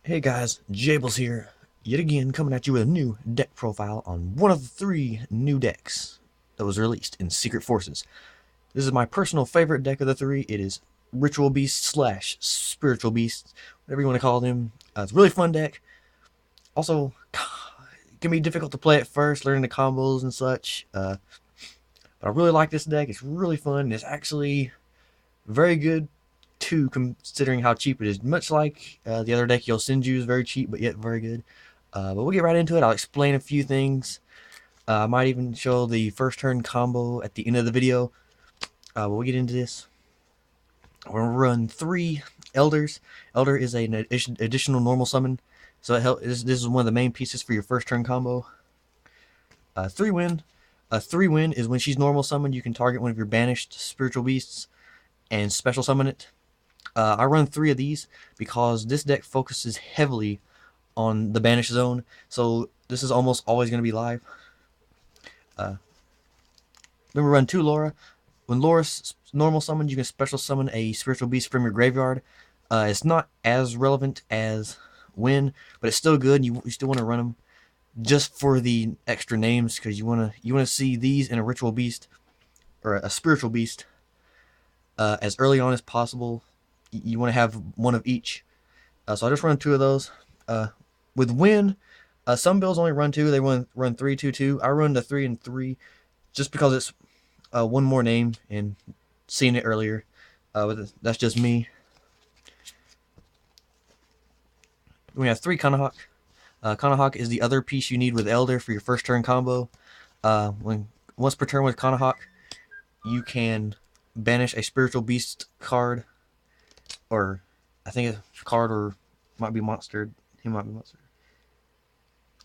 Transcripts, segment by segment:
Hey guys, Jables here, yet again coming at you with a new deck profile on one of the 3 new decks that was released in Secret Forces. This is my personal favorite deck of the 3. It is Ritual Beast slash Spiritual Beast, whatever you want to call them. It's a really fun deck. Also, it can be difficult to play at first, learning the combos and such. But I really like this deck. It's really fun. It's actually very good too, considering how cheap it is. Much like the other deck Yosenju is very cheap, but yet very good. But we'll get right into it. I'll explain a few things. I might even show the first turn combo at the end of the video. But we'll get into this. We're going to run 3 Elders. Elder is an additional normal summon. So this is one of the main pieces for your first turn combo. 3 win. A 3 win is when she's normal summoned, you can target one of your banished spiritual beasts and special summon it. I run 3 of these because this deck focuses heavily on the banish zone, so this is almost always going to be live. Then we run 2 Laura. When Laura's normal summoned, you can special summon a spiritual beast from your graveyard. It's not as relevant as Win, but it's still good. You still want to run them just for the extra names, because you want to see these in a ritual beast or a spiritual beast as early on as possible. You want to have one of each. So I just run 2 of those. With Win, some builds only run 2. They run 3, 2, 2. I run the 3 and 3 just because it's one more name and seeing it earlier. But that's just me. We have 3 Kanahawk. Kanahawk is the other piece you need with Elder for your first turn combo. Once per turn with Kanahawk, you can banish a spiritual beast card, or I think a card, or might be monster. He might be monster.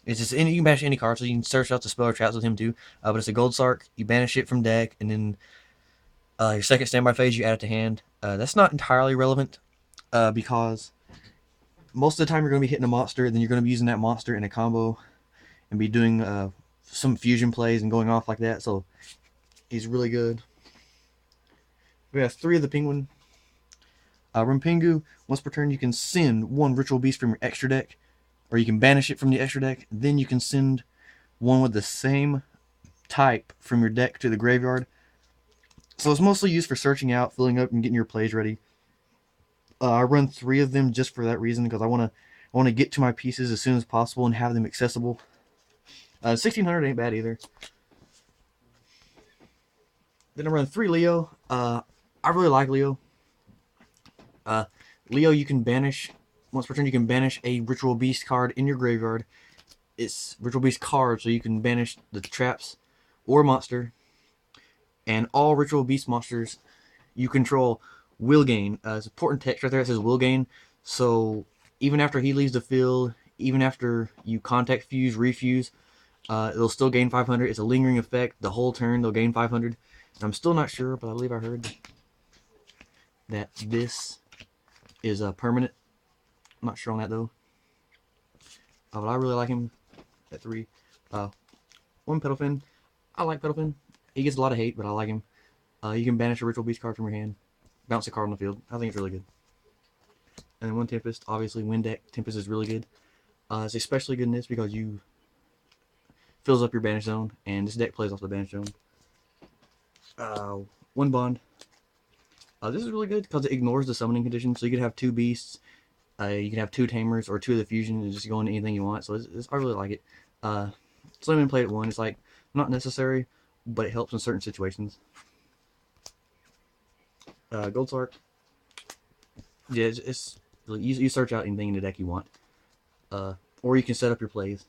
It's just you can banish any card, so you can search out the spell or traps with him too. But it's a gold Sark. You banish it from deck, and then your second standby phase you add it to hand. That's not entirely relevant because most of the time you're going to be hitting a monster, and then you're going to be using that monster in a combo and be doing some fusion plays and going off like that. So he's really good. We have 3 of the Penguin. Rumpingu, once per turn you can send 1 Ritual Beast from your extra deck, or you can banish it from the extra deck. Then you can send 1 with the same type from your deck to the graveyard. So it's mostly used for searching out, filling up, and getting your plays ready. I run 3 of them just for that reason, because I want to get to my pieces as soon as possible and have them accessible. 1600 ain't bad either. Then I run 3 Leo. I really like Leo. Leo, you can banish once per turn. You can banish a Ritual Beast card in your graveyard. It's Ritual Beast card, so you can banish the traps or monster. And all Ritual Beast monsters you control will gain. It's important text right there. It says will gain. So even after he leaves the field, even after you contact fuse, refuse, it'll still gain 500. It's a lingering effect. The whole turn they'll gain 500. I'm still not sure, but I believe I heard that this is permanent. I'm not sure on that though. But I really like him at 3. 1 Pedalfin. I like Pedalfin. He gets a lot of hate, but I like him. You can banish a Ritual Beast card from your hand, bounce a card on the field. I think it's really good. And then 1 Tempest. Obviously, Wind deck Tempest is really good. It's especially good in this because you fills up your banish zone, and this deck plays off the banish zone. 1 Bond. This is really good because it ignores the summoning condition, so you can have 2 beasts, you can have 2 tamers, or 2 of the fusion, and just go into anything you want. So I really like it. So I'm gonna play it 1. It's like not necessary, but it helps in certain situations. Gold Sark. Yeah, it's you search out anything in the deck you want, or you can set up your plays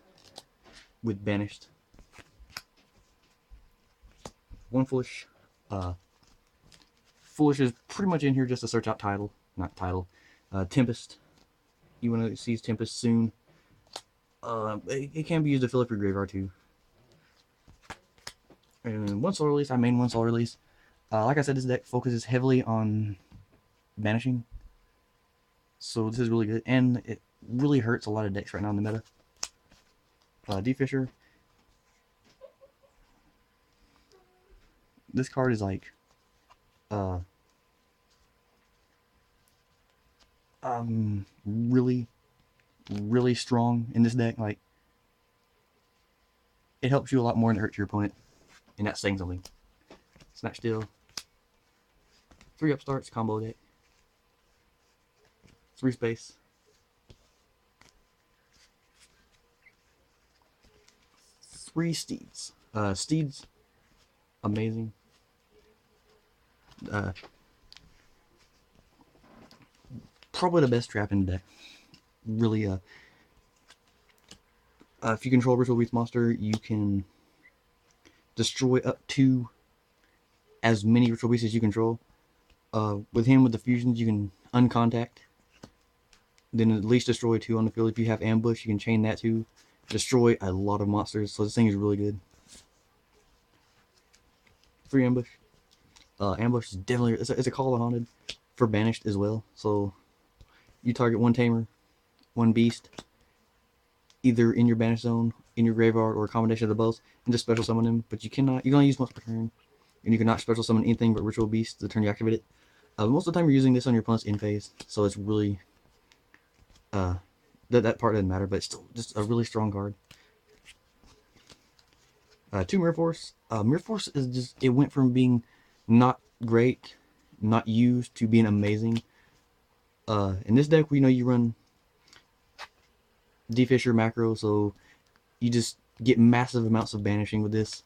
with banished. 1 Foolish. Foolish is pretty much in here just to search out Tempest. You want to seize Tempest soon. It can be used to fill up your graveyard too. And 1 Soul Release. I main 1 Soul Release. Like I said, this deck focuses heavily on banishing, so this is really good, and it really hurts a lot of decks right now in the meta. D-Fisher. This card is like really really strong in this deck. Like, it helps you a lot more than it hurts your opponent, and that's saying something. Snatch Steal, 3 upstarts, combo deck, 3 space, 3 steeds. Steeds, amazing. Probably the best trap in the deck. Really, if you control Ritual Beast monster, you can destroy up to as many Ritual Beasts as you control. With him, with the fusions, you can uncontact. Then at least destroy 2 on the field. If you have ambush, you can chain that to destroy a lot of monsters. So this thing is really good. 3 ambush. Ambush is definitely it's a call of haunted for banished as well. So you target 1 tamer, 1 beast, either in your banish zone, in your graveyard, or a combination of the both, and just special summon them. But you can only use once per turn, and you cannot special summon anything but Ritual Beast the turn you activate it. Most of the time you're using this on your opponent's in phase, so it's really that part doesn't matter, but it's still just a really strong card. 2 Mirror Force. Mirror Force is just, it went from being not great, not used, to being amazing. In this deck, we know you run D-Fisher macro, so you just get massive amounts of banishing with this.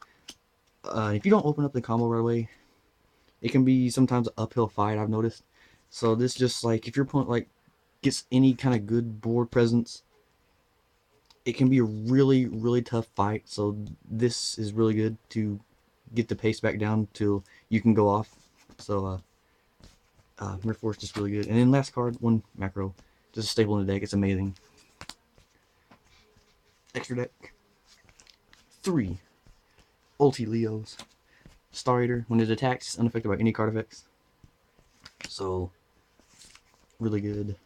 If you don't open up the combo right away, it can be sometimes an uphill fight, I've noticed. So this just, like, if your opponent like gets any kind of good board presence, it can be a really, really tough fight. So this is really good to get the pace back down till you can go off. So Mirror Force is just really good. And then last card, 1 macro, just a staple in the deck. It's amazing. Extra deck, 3 ulti Leos. Star Eater, when it attacks, it's unaffected by any card effects. So really good.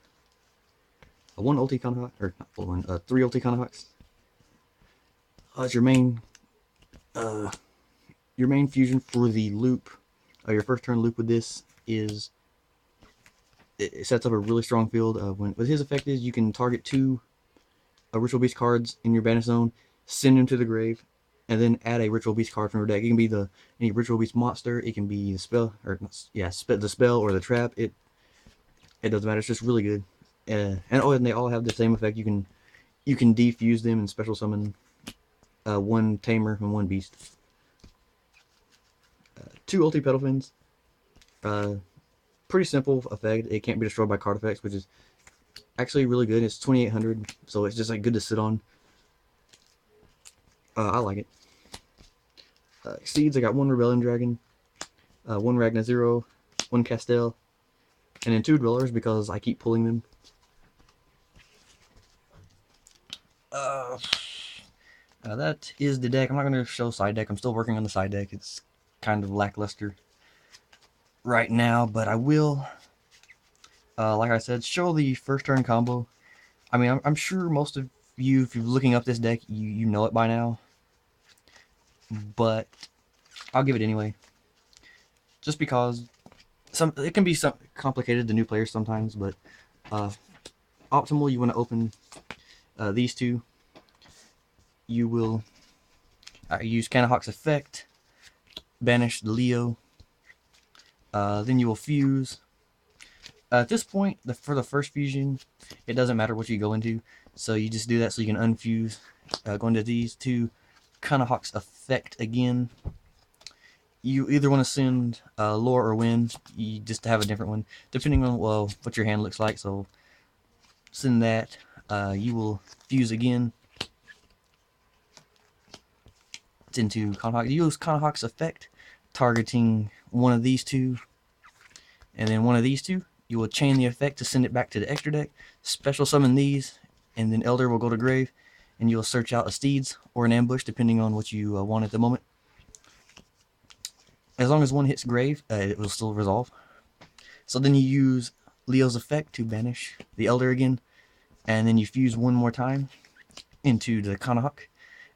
1 ulti Conahawk, or not 1, 3 ulti Conahawks. It's your main fusion for the loop. Your first turn loop with this is it sets up a really strong field. With his effect is you can target 2 Ritual Beast cards in your banish zone, send them to the grave, and then add a Ritual Beast card from your deck. It can be any Ritual Beast monster. It can be the spell, or yeah, the spell or the trap. It doesn't matter. It's just really good. And they all have the same effect. You can defuse them and special summon 1 tamer and 1 beast. 2 ulti Pedalfins. Pretty simple effect. It can't be destroyed by card effects, which is actually really good. It's 2800, so it's just like good to sit on. I like it. Seeds, I got 1 Rebellion Dragon, 1 Ragna Zero, 1 Castell, and then 2 Dwellers because I keep pulling them. That is the deck. I'm not going to show side deck. I'm still working on the side deck. It's kind of lackluster right now, but I will, like I said, show the first turn combo. I mean, I'm sure most of you, if you're looking up this deck, you know it by now, but I'll give it anyway. Just because it can be complicated to new players sometimes, but optimal, you want to open these 2. You will use Conahawk's effect, banish the Leo, then you will fuse. At this point, for the first fusion, it doesn't matter what you go into, so you just do that so you can unfuse. Go into these 2 Conahawk's effect again. You either want to send Lore or Wind, you just have a different one, depending on what your hand looks like. So send that. You will fuse again. It's into Conahawk. You use Conahawk's effect, targeting 1 of these 2, and then 1 of these 2. You will chain the effect to send it back to the extra deck, special summon these, and then Elder will go to grave, and you'll search out a Steeds or an ambush, depending on what you want at the moment. As long as 1 hits grave, it will still resolve. So then you use Leo's effect to banish the Elder again, and then you fuse 1 more time into the Conahawk.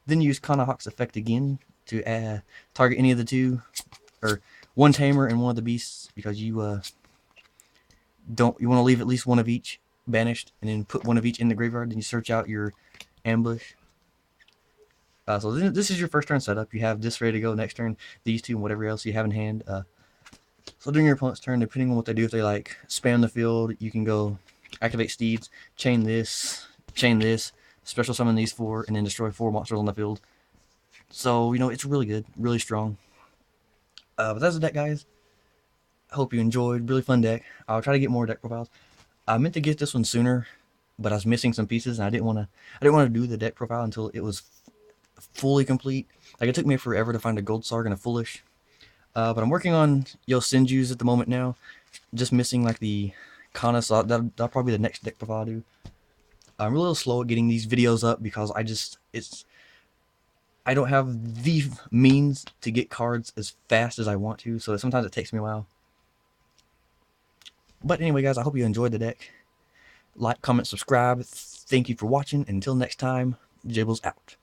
Then use Conahawk's effect again to target any of the 2, or 1 tamer and 1 of the beasts, because you want to leave at least 1 of each banished, and then put one of each in the graveyard. Then you search out your ambush. So this is your first turn setup. You have this ready to go next turn, these two, and whatever else you have in hand. So during your opponent's turn, depending on what they do, if they like spam the field, you can go activate steeds, chain this, special summon these 4, and then destroy 4 monsters on the field. So, you know, it's really good, really strong. But that's the deck, guys. I hope you enjoyed. Really fun deck. I'll try to get more deck profiles. I meant to get this one sooner, but I was missing some pieces, and I didn't want to do the deck profile until it was fully complete. Like, it took me forever to find a Gold Sarg and a Foolish. But I'm working on Yosenju's at the moment now. Just missing like the Kana, so that'll probably be the next deck profile I do. I'm a little slow at getting these videos up because I don't have the means to get cards as fast as I want to, so sometimes it takes me a while. But anyway, guys, I hope you enjoyed the deck. Like, comment, subscribe. Thank you for watching. Until next time, Jibbles out.